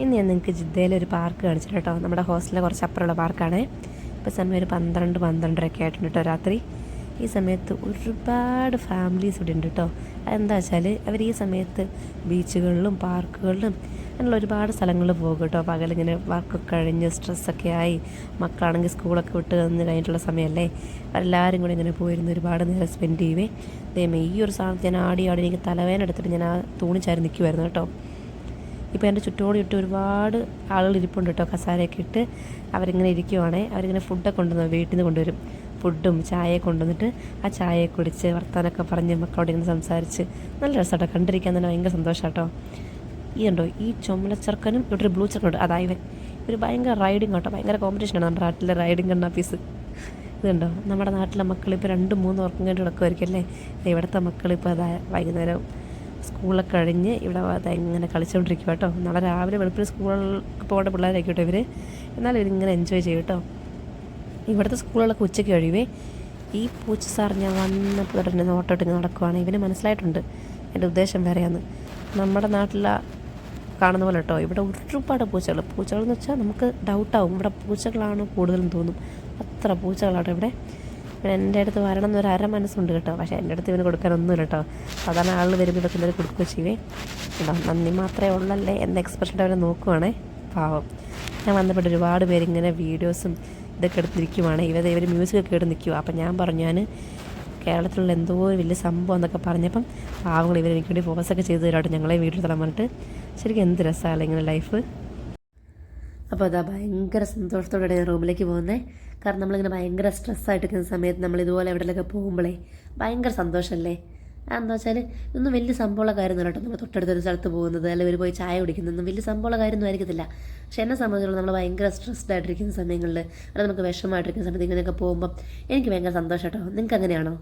ഇന്ന് ഞാൻ നിങ്ങൾക്ക് ജിദ്ദയിലെ ഒരു പാർക്ക് കാണിച്ചിട്ട് കേട്ടോ. നമ്മുടെ ഹോസ്റ്റലിലെ കുറച്ച് അപ്പുറമുള്ള പാർക്കാണ്. ഇപ്പോൾ സമയം ഒരു 12-12:30 ആയിട്ടുണ്ട് കേട്ടോ രാത്രി. ഈ സമയത്ത് ഒരുപാട് ഫാമിലീസ് ഇവിടെ ഉണ്ട് കേട്ടോ. അതെന്താ വെച്ചാൽ അവർ ഈ സമയത്ത് ബീച്ചുകളിലും പാർക്കുകളിലും അങ്ങനെയുള്ള ഒരുപാട് സ്ഥലങ്ങളിൽ പോകും കേട്ടോ. പകലിങ്ങനെ വർക്കൊക്കെ കഴിഞ്ഞ് സ്ട്രെസ്സൊക്കെ ആയി മക്കളാണെങ്കിൽ സ്കൂളൊക്കെ വിട്ട് വന്ന് കഴിഞ്ഞിട്ടുള്ള സമയമല്ലേ, അവരെല്ലാവരും കൂടി ഇങ്ങനെ പോയിരുന്ന് ഒരുപാട് നേരം സ്പെൻഡ് ചെയ്യുവേ. ദൈവമേ, ഈ ഒരു സാധനത്ത് ഞാൻ ആടി എനിക്ക് തലവേദന എടുത്തിട്ട് ഞാൻ ആ തൂണിച്ചാരി നിൽക്കുമായിരുന്നു കേട്ടോ. ഇപ്പോൾ എൻ്റെ ചുറ്റോടിയിട്ട് ഒരുപാട് ആളുകൾ ഇരിപ്പുണ്ട് കേട്ടോ, കസാരയൊക്കെ ഇട്ട് അവരിങ്ങനെ ഇരിക്കുവാണേ. അവരിങ്ങനെ ഫുഡൊക്കെ കൊണ്ടുവന്ന് വീട്ടിൽ നിന്ന് കൊണ്ടുവരും. ഫുഡും ചായയെ കൊണ്ടുവന്നിട്ട് ആ ചായയെ കുടിച്ച് വർത്താനൊക്കെ പറഞ്ഞ് മക്കളോട് ഇങ്ങനെ സംസാരിച്ച് നല്ല രസമാട്ടോ, കണ്ടിരിക്കാൻ തന്നെ ഭയങ്കര സന്തോഷം കേട്ടോ. ഈ ഉണ്ടോ ഈ ചുമലച്ചെറുക്കനും ഇവിടെ ഒരു ബ്ലൂ ചെറുക്കുണ്ട്, അതായവൻ ഒരു ഭയങ്കര റൈഡിങ് കേട്ടോ, ഭയങ്കര കോമ്പറ്റീഷനാണ് നമ്മുടെ നാട്ടിലെ റൈഡിങ് കണ്ണാപ്പീസ്. ഇതുണ്ടോ നമ്മുടെ നാട്ടിലെ മക്കളിപ്പോൾ 2-3 ഉറക്കം കഴിഞ്ഞ് കിടക്കുമായിരിക്കും അല്ലേ. ഇവിടുത്തെ മക്കളിപ്പോൾ അതാ വൈകുന്നേരം സ്കൂളൊക്കെ കഴിഞ്ഞ് ഇവിടെ ഇങ്ങനെ കളിച്ചുകൊണ്ടിരിക്കുക കേട്ടോ. നാളെ രാവിലെ വെളുപ്പിന് സ്കൂളിൽ പോകേണ്ട പിള്ളേരായിരിക്കും കേട്ടോ ഇവർ. എന്നാലും ഇവരിങ്ങനെ എൻജോയ് ചെയ്യും കേട്ടോ. ഇവിടുത്തെ സ്കൂളുകളൊക്കെ ഉച്ചയ്ക്ക് കഴിയുവേ. ഈ പൂച്ച സാർ ഞാൻ വന്നപ്പോൾ തന്നെ നോട്ടോട്ട് ഇങ്ങനെ നടക്കുവാണ്. ഇവന് മനസ്സിലായിട്ടുണ്ട് എൻ്റെ ഉദ്ദേശം വേറെയാന്ന്. നമ്മുടെ നാട്ടിലെ കാണുന്ന പോലെ കേട്ടോ, ഇവിടെ ഒരുപാട് പൂച്ചകളെന്ന് വെച്ചാൽ നമുക്ക് ഡൗട്ടാവും ഇവിടെ പൂച്ചകളാണോ കൂടുതലും തോന്നും. അത്ര പൂച്ചകളാട്ടോ ഇവിടെ. എൻ്റെ അടുത്ത് വരണം എന്നൊരു മനസ്സുണ്ട് കേട്ടോ. പക്ഷേ എൻ്റെ അടുത്ത് ഇവന് കൊടുക്കാനൊന്നുമില്ല കേട്ടോ. സാധാരണ ആൾ വരുമ്പോൾ ഇതൊക്കെ എന്തെങ്കിലും കൊടുക്കുക ചെയ്യുവേ കേട്ടോ. നന്ദി മാത്രമേ ഉള്ളല്ലേ എന്ന എക്സ്പ്രഷൻ്റെ അവരെ നോക്കുവാണേ, പാവം. ഞാൻ വന്നപ്പോൾ ഒരുപാട് പേരിങ്ങനെ വീഡിയോസും ഇതൊക്കെ എടുത്തിരിക്കുവാണ്. ഇവർ മ്യൂസിക്കൊക്കെ എടുത്ത് നിൽക്കുക. അപ്പം ഞാൻ പറഞ്ഞു, ഞാൻ കേരളത്തിലുള്ള എന്തോ വലിയ സംഭവം എന്നൊക്കെ പറഞ്ഞപ്പം പാവങ്ങൾ എനിക്ക് വേണ്ടി ഫോക്കസൊക്കെ ചെയ്ത് തരാട്ടോ, ഞങ്ങളെ വീട്ടിൽ തരാൻ പറഞ്ഞിട്ട്. ശരിക്കും എന്ത് രസമല്ലേ ഇങ്ങനെ ലൈഫ്. അപ്പോൾ അതാ ഭയങ്കര സന്തോഷത്തോടെ ഞാൻ റൂമിലേക്ക് പോകുന്നത്. കാരണം നമ്മളിങ്ങനെ ഭയങ്കര സ്ട്രെസ്സായിട്ടിരിക്കുന്ന സമയത്ത് നമ്മൾ ഇതുപോലെ എവിടെയൊക്കെ പോകുമ്പോഴേ ഭയങ്കര സന്തോഷമല്ലേ. എന്താ വെച്ചാൽ ഇതൊന്നും വലിയ സംഭവമുള്ള കാര്യമൊന്നും കേട്ടോ. നമ്മൾ തൊട്ടടുത്തൊരു സ്ഥലത്ത് പോകുന്നത് അല്ലെങ്കിൽ പോയി ചായ കുടിക്കുന്നതൊന്നും വലിയ സംഭവമുള്ള കാര്യമൊന്നും ആയിരിക്കത്തില്ല. പക്ഷെ എന്നെ സംബന്ധിച്ചുള്ള നമ്മൾ ഭയങ്കര സ്ട്രെസ്ഡ് ആയിട്ടിരിക്കുന്ന സമയങ്ങളിൽ അല്ലെങ്കിൽ നമുക്ക് വിഷമമായിട്ടിരിക്കുന്ന സമയത്ത് ഇങ്ങനെയൊക്കെ പോകുമ്പം എനിക്ക് ഭയങ്കര സന്തോഷം കേട്ടോ. നിങ്ങൾക്ക് അങ്ങനെയാണോ?